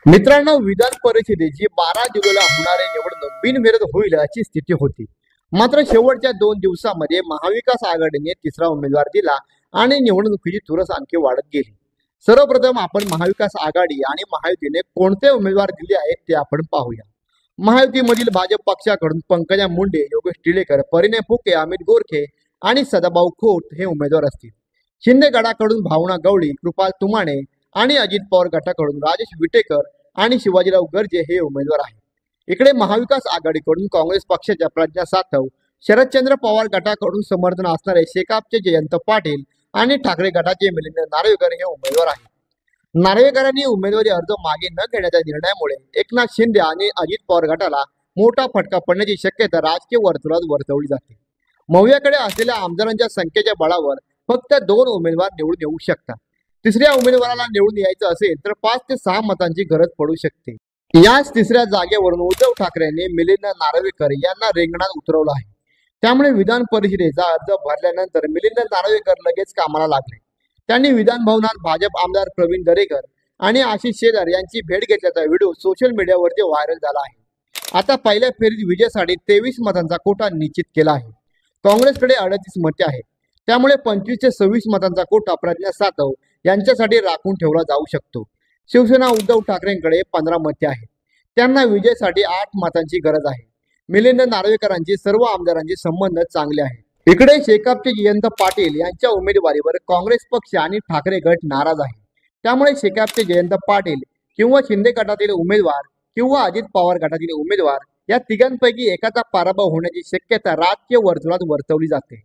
मित्रांनो, विधान परिषदेची 12 जुलैला होणारी निवडणूक बिनविरोध होईल अशी स्थिती होती. मात्र शेवटच्या 2 दिवसांमध्ये महाविकास आघाडीने तिसरा उमेदवार दिला आणि निवडणुकीची चुरस आणखी वाढत गेली. सर्वप्रथम आपण महाविकास आघाडी आणि महायुतीने कोणते उमेदवार दिले आहेत ते आपण पाहूया. महायुतीमधील भाजप पक्षाकडून पंकजा मुंडे, योगेश टिळेकर, परिणय फुके, अमित गोरखे आणि सदाभाऊ खोत हे उमेदवार असतील. शिंदे गटाकडून भावना गवळी, कृपाल तुमाणे आणि अजित पवार गटाकडून राजेश विटेकर आणि शिवाजीराव गर्जे हे उमेदवार आहेत. इकडे महाविकास आघाडीकडून काँग्रेस पक्षाच्या प्रज्ञा सातव, शरदचंद्र पवार गटाकडून समर्थन असणारे शेकापचे जयंत पाटील आणि ठाकरे गटाचे मिलिंद नार्वेकर हे उमेदवार आहेत. नार्वेकरांनी उमेदवारी अर्ज मागे न घेण्याच्या निर्णयामुळे एकनाथ शिंदे आणि अजित पवार गटाला मोठा फटका पडण्याची शक्यता राजकीय वर्तुळात वर्तवली जाते. मौयाकडे असलेल्या आमदारांच्या संख्येच्या बळावर फक्त 2 उमेदवार निवडून येऊ शकतात. तिसऱ्या उमेदवाराला निवडून यायचं असेल तर 5 ते 6 मतांची गरज पडू शकते. याच तिसऱ्या जागेवरून उद्धव ठाकरेंनी मिलिंद नार्वेकर यांना रिंगणात उतरवलं आहे. त्यामुळे विधान परिषदेचा अर्ज भरल्यानंतर मिलिंद नार्वेकर लगेच कामाला लागले. त्यांनी विधान भवनात भाजप आमदार प्रवीण दरेकर आणि आशिष शेलार यांची भेट घेतल्याचा व्हिडिओ सोशल मीडियावरती व्हायरल झाला आहे. आता पहिल्या फेरीत विजयासाठी 23 मतांचा कोटा निश्चित केला आहे. काँग्रेसकडे 38 मते आहेत. त्यामुळे 25 ते 26 मतांचा कोटा प्रज्ञा सातव यांच्यासाठी राखून ठेवला जाऊ शकतो. शिवसेना उद्धव ठाकरेंकडे 15 मते आहेत. त्यांना विजयासाठी 8 मतांची गरज आहे. मिलिंद नार्वेकरांची सर्व आमदारांचे संबंध चांगले आहेत. इकडे शेकापचे जयंत पाटील यांच्या उमेदवारीवर काँग्रेस पक्ष आणि ठाकरे गट नाराज आहे. त्यामुळे शेकापचे जयंत पाटील किंवा शिंदे गटातील उमेदवार किंवा अजित पवार गटातील उमेदवार या तिघांपैकी एकाचा पराभव होण्याची शक्यता राजकीय वर्तुळात वर्तवली जाते.